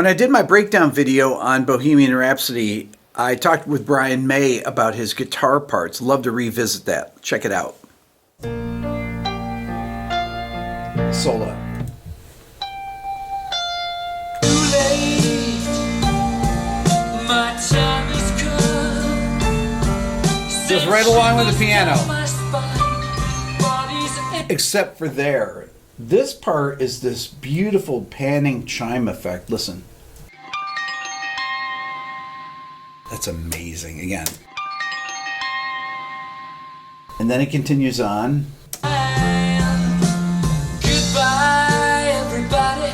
When I did my breakdown video on Bohemian Rhapsody, I talked with Brian May about his guitar parts. Love to revisit that. Check it out. Solo. Goes right along with the piano. Except for there. This part is this beautiful panning chime effect. Listen. That's amazing. Again. And then it continues on. Goodbye, everybody.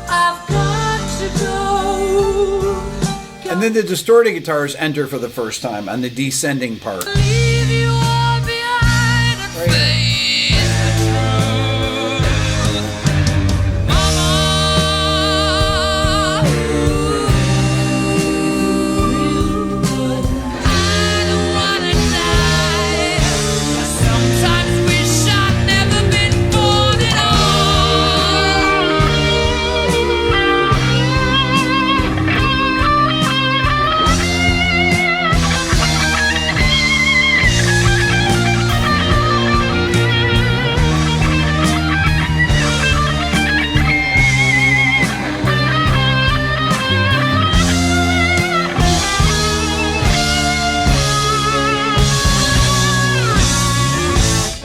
I've got to go. And then the distorted guitars enter for the first time on the descending part. Leave you all behind and face.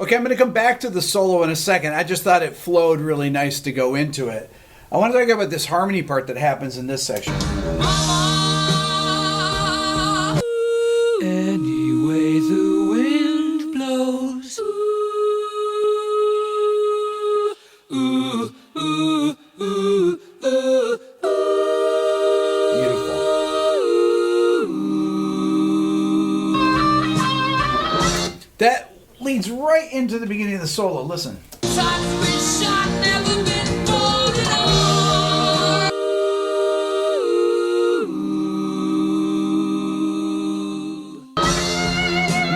Okay, I'm going to come back to the solo in a second. I just thought it flowed really nice to go into it. I want to talk about this harmony part that happens in this section. Any way the wind blows. Beautiful. That leads right into the beginning of the solo. Listen. And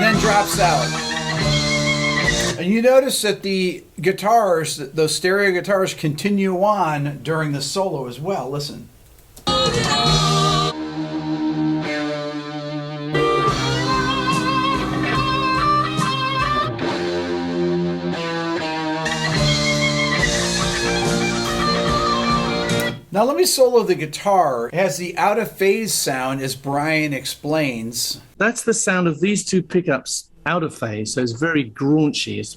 then drops out. And you notice that the guitars, those stereo guitars, continue on during the solo as well. Listen. Now let me solo the guitar. It has the out of phase sound, as Brian explains. That's the sound of these two pickups out of phase, so it's very graunchy.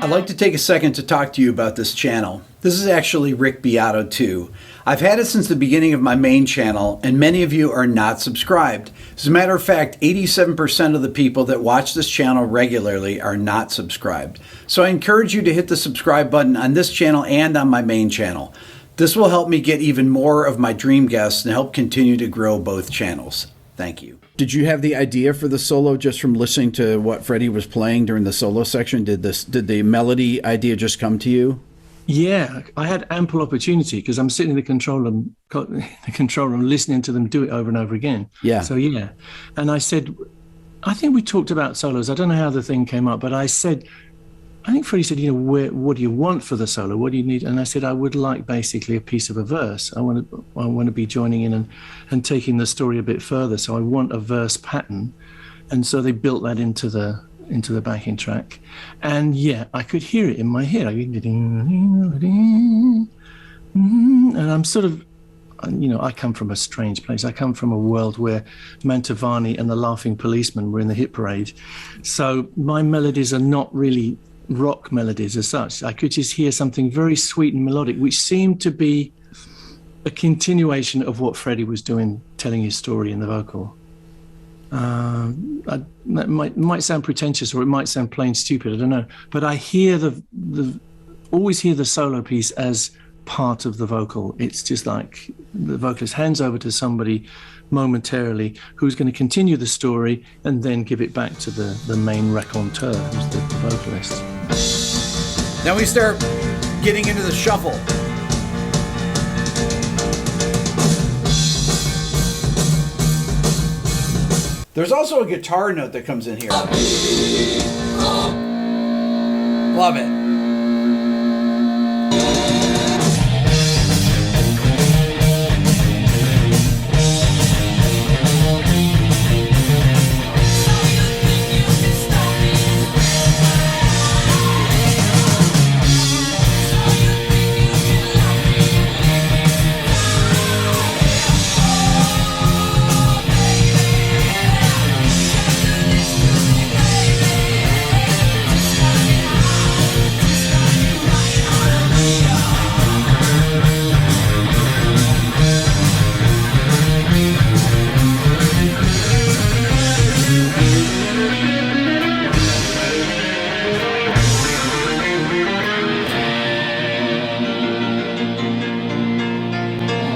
I'd like to take a second to talk to you about this channel. This is actually Rick Beato 2. I've had it since the beginning of my main channel, and many of you are not subscribed. As a matter of fact, 87% of the people that watch this channel regularly are not subscribed. So I encourage you to hit the subscribe button on this channel and on my main channel. This will help me get even more of my dream guests and help continue to grow both channels. Thank you. Did you have the idea for the solo just from listening to what Freddie was playing during the solo section? Did the melody idea just come to you? Yeah, I had ample opportunity because I'm sitting in the control room listening to them do it over and over again. Yeah. So yeah, and I said, I think we talked about solos. I don't know how the thing came up, but I said, I think Freddie said, you know, what do you want for the solo? What do you need? And I said, I would like basically a piece of a verse. I want to be joining in and taking the story a bit further. So I want a verse pattern. And so they built that into the backing track. And yeah, I could hear it in my head. And I'm sort of, you know, I come from a strange place. I come from a world where Mantovani and the Laughing Policeman were in the hit parade. So my melodies are not really rock melodies as such. I could just hear something very sweet and melodic, which seemed to be a continuation of what Freddie was doing, telling his story in the vocal. That might sound pretentious, or it might sound plain stupid, I don't know. But I hear always hear the solo piece as part of the vocal. It's just like the vocalist hands over to somebody momentarily who's going to continue the story and then give it back to the main raconteur, who's the vocalist. Now we start getting into the shuffle. There's also a guitar note that comes in here. Love it.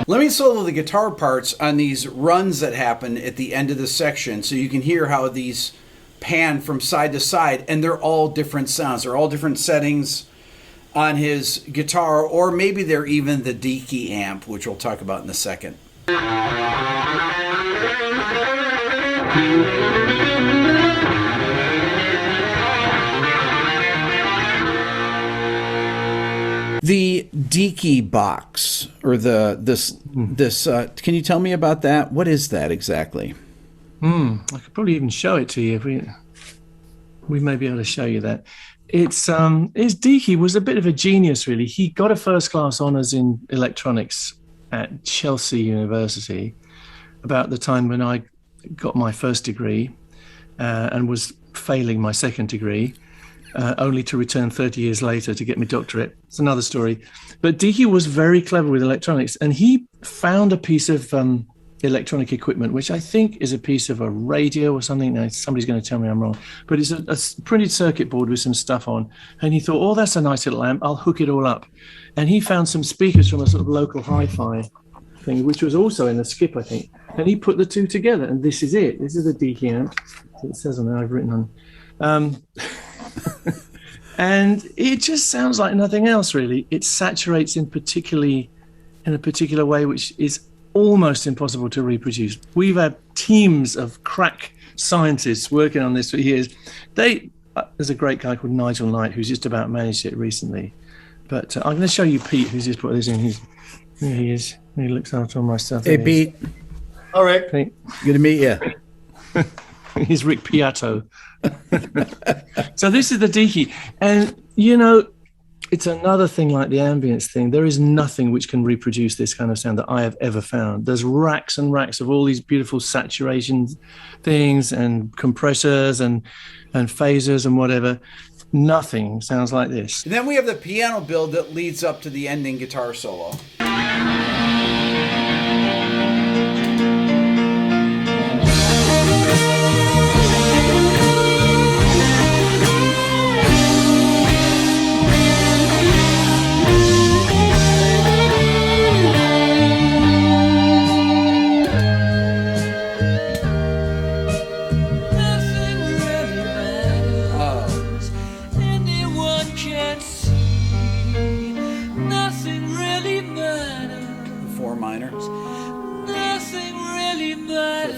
Let me solo the guitar parts on these runs that happen at the end of the section so you can hear how these pan from side to side, and they're all different sounds. They're all different settings on his guitar, or maybe they're even the Deacy amp, which we'll talk about in a second. The Deacy box, or this. Can you tell me about that? What is that exactly? I could probably even show it to you. If we may be able to show you that. Deacy was a bit of a genius, really. He got a first class honours in electronics at Chelsea University about the time when I got my first degree and was failing my second degree. Only to return 30 years later to get my doctorate. It's another story. But Deacy was very clever with electronics, and he found a piece of electronic equipment, which I think is a piece of a radio or something. Now, somebody's going to tell me I'm wrong. But it's a printed circuit board with some stuff on. And he thought, oh, that's a nice little amp. I'll hook it all up. And he found some speakers from a sort of local hi-fi thing, which was also in the skip, I think. And he put the two together, and this is it. This is the Deacy amp. So it says on there, I've written on. And it just sounds like nothing else, really. It saturates in a particular way, which is almost impossible to reproduce. We've had teams of crack scientists working on this for years. There's a great guy called Nigel Knight who's just about managed it recently. But I'm going to show you Pete, who's just put this in. Here he is. He looks after all my stuff. Hey, Pete. All right. Pete. Good to meet you. He's Rick Beato. So this is the Deacy. And, you know, it's another thing like the ambience thing. There is nothing which can reproduce this kind of sound that I have ever found. There's racks and racks of all these beautiful saturation things and compressors and phasers and whatever. Nothing sounds like this. And then we have the piano build that leads up to the ending guitar solo.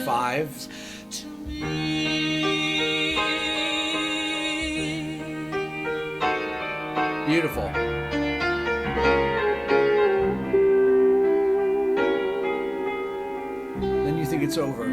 Fives. Beautiful. Then you think it's over.